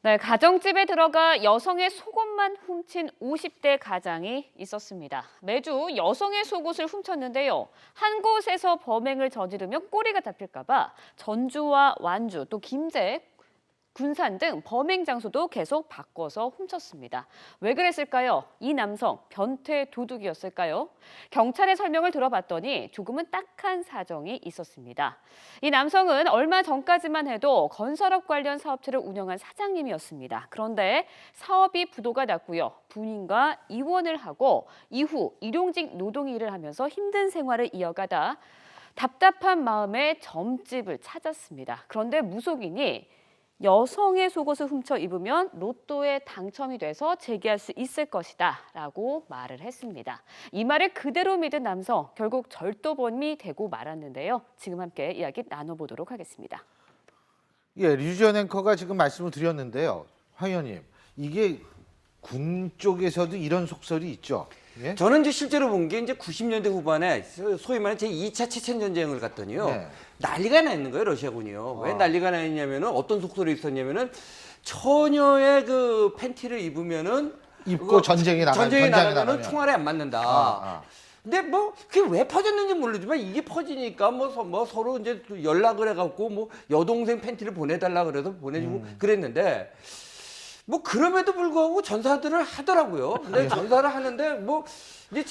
네, 가정집에 들어가 여성의 속옷만 훔친 50대 가장이 있었습니다. 매주 여성의 속옷을 훔쳤는데요. 한 곳에서 범행을 저지르면 꼬리가 잡힐까 봐 전주와 완주, 또 김제, 군산 등 범행 장소도 계속 바꿔서 훔쳤습니다. 왜 그랬을까요? 이 남성 변태 도둑이었을까요? 경찰의 설명을 들어봤더니 조금은 딱한 사정이 있었습니다. 이 남성은 얼마 전까지만 해도 건설업 관련 사업체를 운영한 사장님이었습니다. 그런데 사업이 부도가 났고요. 부인과 이혼을 하고 이후 일용직 노동 일을 하면서 힘든 생활을 이어가다 답답한 마음에 점집을 찾았습니다. 그런데 무속인이 여성의 속옷을 훔쳐 입으면 로또에 당첨이 돼서 재기할 수 있을 것이다 라고 말을 했습니다. 이 말을 그대로 믿은 남성, 결국 절도범이 되고 말았는데요. 지금 함께 이야기 나눠보도록 하겠습니다. 예, 류지연 앵커가 지금 말씀을 드렸는데요. 황 의원님, 이게 군 쪽에서도 이런 속설이 있죠? 예? 저는 이제 실제로 본 게 이제 90년대 후반에 소위 말하는 제2차 체첸 전쟁을 갔더니요. 네. 난리가 나 있는 거예요, 러시아군이요. 왜 난리가 나 있냐면은 어떤 속설이 있었냐면은 처녀의 그 팬티를 입으면은 입고 전쟁에 나가면은 총알에 안 맞는다. 아. 근데 뭐 그게 왜 퍼졌는지 모르지만 이게 퍼지니까 뭐 서로 이제 연락을 해갖고 뭐 여동생 팬티를 보내달라 그래서 보내주고 그랬는데 뭐 그럼에도 불구하고 전사들을 하더라고요. 근데 전사를 하는데 뭐 이제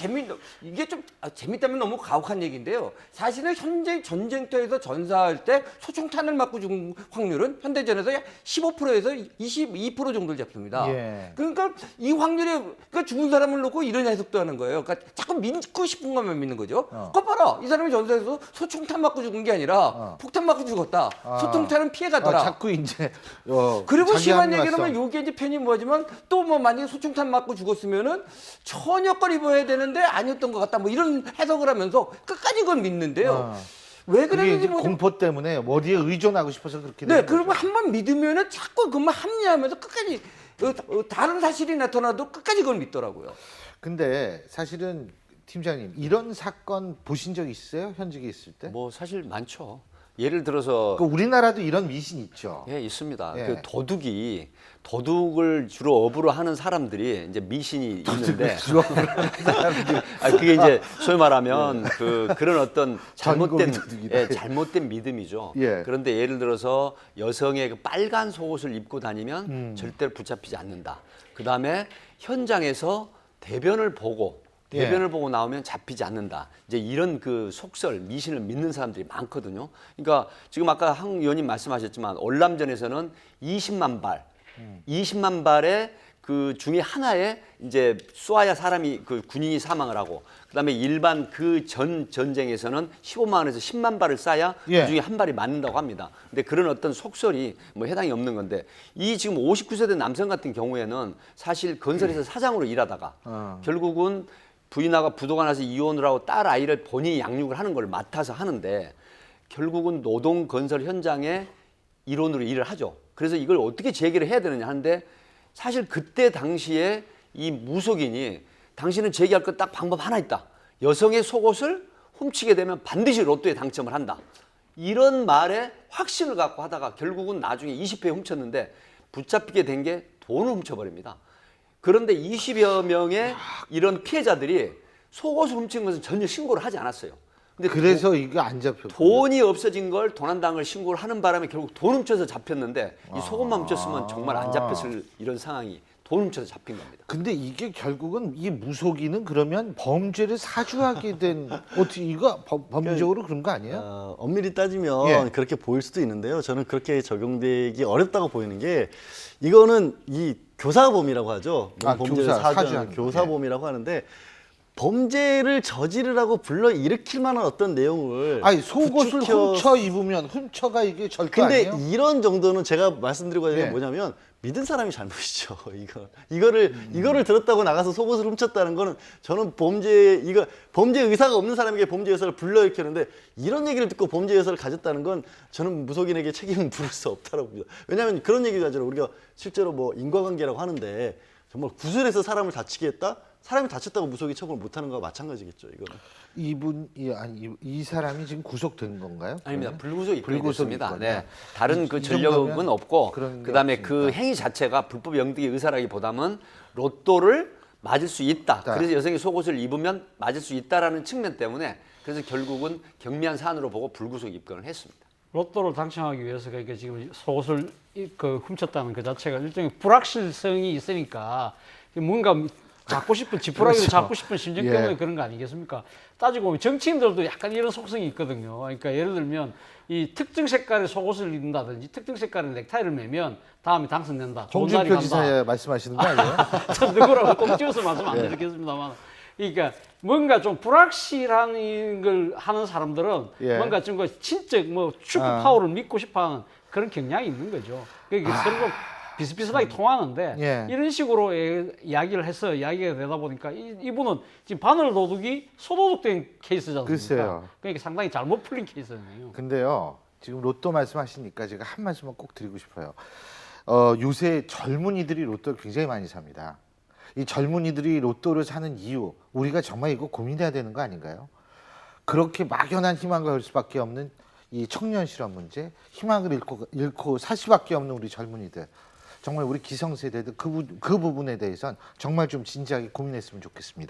이게 좀 재밌다면 너무 가혹한 얘기인데요. 사실은 현재 전쟁터에서 전사할 때 소총탄을 맞고 죽은 확률은 현대전에서 약 15%에서 22% 정도를 잡습니다. 예. 그러니까 이 확률이 그러니까 죽은 사람을 놓고 이런 해석도 하는 거예요. 그러니까 자꾸 믿고 싶은 것만 믿는 거죠. 그거 봐라. 이 사람이 전사에서 소총탄 맞고 죽은 게 아니라 폭탄 맞고 죽었다. 소총탄은 피해가더라. 자꾸 이제 그리고 자기 심한 합리화성. 얘기를 하면 요게 이제 편이 뭐지만 또 뭐 만약에 소총탄 맞고 죽었으면은 처녀걸 입어야 되는데 아니었던 것 같다. 뭐 이런 해석을 하면서 끝까지 그걸 믿는데요. 왜 그게 그랬는지 이제 공포 때문에 어디에 의존하고 싶어서 그렇게 네, 되는 그리고 거죠. 한 번 믿으면은 자꾸 그것만 합리화하면서 끝까지 다른 사실이 나타나도 끝까지 그걸 믿더라고요. 근데 사실은 팀장님 이런 사건 보신 적 있으세요? 현직에 있을 때? 뭐 사실 많죠. 예를 들어서 그 우리나라도 이런 미신 있죠. 예, 있습니다. 예. 그 도둑을 주로 업으로 하는 사람들이 이제 미신이 있는데 그게 이제 소위 말하면 그런 어떤 잘못된 도둑이다. 잘못된 믿음이죠. 예. 그런데 예를 들어서 여성의 그 빨간 속옷을 입고 다니면 절대로 붙잡히지 않는다. 그다음에 현장에서 대변을 보고 나오면 잡히지 않는다. 이제 이런 그 속설, 미신을 믿는 사람들이 많거든요. 그러니까 지금 아까 황 의원님 말씀하셨지만 월남전에서는 20만 발의 그 중에 하나에 이제 쏘아야 사람이 그 군인이 사망을 하고 그다음에 일반 그 전쟁에서는 15만 원에서 10만 발을 쏴야 예. 그 중에 한 발이 맞는다고 합니다. 근데 그런 어떤 속설이 뭐 해당이 없는 건데 이 지금 59세 된 남성 같은 경우에는 사실 건설에서 사장으로 일하다가 결국은 부인하고 부도가 나서 이혼을 하고 딸 아이를 본인이 양육을 하는 걸 맡아서 하는데 결국은 노동 건설 현장에 일원으로 일을 하죠. 그래서 이걸 어떻게 제기를 해야 되느냐 하는데 사실 그때 당시에 이 무속인이 당신은 제기할 것 딱 방법 하나 있다. 여성의 속옷을 훔치게 되면 반드시 로또에 당첨을 한다. 이런 말에 확신을 갖고 하다가 결국은 나중에 20회 훔쳤는데 붙잡히게 된 게 돈을 훔쳐버립니다. 그런데 20여 명의 이런 피해자들이 속옷을 훔친 것은 전혀 신고를 하지 않았어요. 근데 그래서 이게 안 잡혔고 돈이 없어진 걸 도난당을 신고를 하는 바람에 결국 돈 훔쳐서 잡혔는데 이 속옷만 훔쳤으면 정말 안 잡혔을 이런 상황이 돈 훔쳐서 잡힌 겁니다. 근데 이게 결국은 이 무속인은 그러면 범죄를 사주하게 된 어떻게 이거 법률적으로 그런 거 아니에요? 엄밀히 따지면 예. 그렇게 보일 수도 있는데요. 저는 그렇게 적용되기 어렵다고 보이는 게 이거는 이 교사범이라고 하죠. 범죄를 사주하는 교사범이라고 하는데 범죄를 저지르라고 불러 일으킬 만한 어떤 내용을 아니 속옷을 훔쳐 입으면 훔쳐가 이게 절도 근데 아니에요? 이런 정도는 제가 말씀드리고 하는 게 예. 뭐냐면 믿은 사람이 잘못이죠. 이거를 들었다고 나가서 속옷을 훔쳤다는 거는 저는 범죄 의사가 없는 사람에게 범죄 의사를 불러일으키는데 이런 얘기를 듣고 범죄 의사를 가졌다는 건 저는 무속인에게 책임을 물을 수 없다고 봅니다. 왜냐하면 그런 얘기도 하잖아요. 우리가 실제로 뭐 인과관계라고 하는데 정말 구슬해서 사람을 다치게 했다? 사람이 다쳤다고 무속이 처벌 못하는 거와 마찬가지겠죠. 이거는. 이 사람이 지금 구속된 건가요? 아닙니다. 그러면? 불구속 입건이 불구속 됐습니다. 입건. 네. 다른 그 이 전력은 정도면 없고 그런 게 그다음에 그 없으니까. 행위 자체가 불법 영득의 의사라기보다는 로또를 맞을 수 있다. 그래서 여성이 속옷을 입으면 맞을 수 있다라는 측면 때문에 그래서 결국은 경미한 사안으로 보고 불구속 입건을 했습니다. 로또를 당첨하기 위해서 그러니까 지금 속옷을 훔쳤다는 그 자체가 일종의 불확실성이 있으니까 뭔가 잡고 싶은 지푸라기를 그렇죠. 잡고 싶은 심정 때문에 예. 그런 거 아니겠습니까? 따지고 보면 정치인들도 약간 이런 속성이 있거든요. 그러니까 예를 들면 이 특정 색깔의 속옷을 입는다든지 특정 색깔의 넥타이를 매면 다음에 당선된다. 좋은 날이 홍준표 간다. 지사 말씀하시는 거 아니에요? 참 누구라고 꼭 지어서 말씀 안 드리겠습니다만. 그러니까 뭔가 좀 불확실한 걸 하는 사람들은 예. 뭔가 좀 친적 뭐 슈퍼 파워를 믿고 싶어하는 그런 경향이 있는 거죠. 그러니까 서로 비슷비슷하게 통하는데 예. 이런 식으로 이야기를 해서 이야기가 되다 보니까 이분은 지금 바늘 도둑이 소도둑된 케이스지 않습니까? 글쎄요. 그러니까 상당히 잘못 풀린 케이스네요. 근데요, 지금 로또 말씀하시니까 제가 한 말씀만 꼭 드리고 싶어요. 요새 젊은이들이 로또를 굉장히 많이 삽니다. 이 젊은이들이 로또를 사는 이유, 우리가 정말 이거 고민해야 되는 거 아닌가요? 그렇게 막연한 희망을 걸 수밖에 없는 이 청년 실업 문제, 희망을 잃고 살 수밖에 없는 우리 젊은이들. 정말 우리 기성세대들 그 부분에 대해서는 정말 좀 진지하게 고민했으면 좋겠습니다.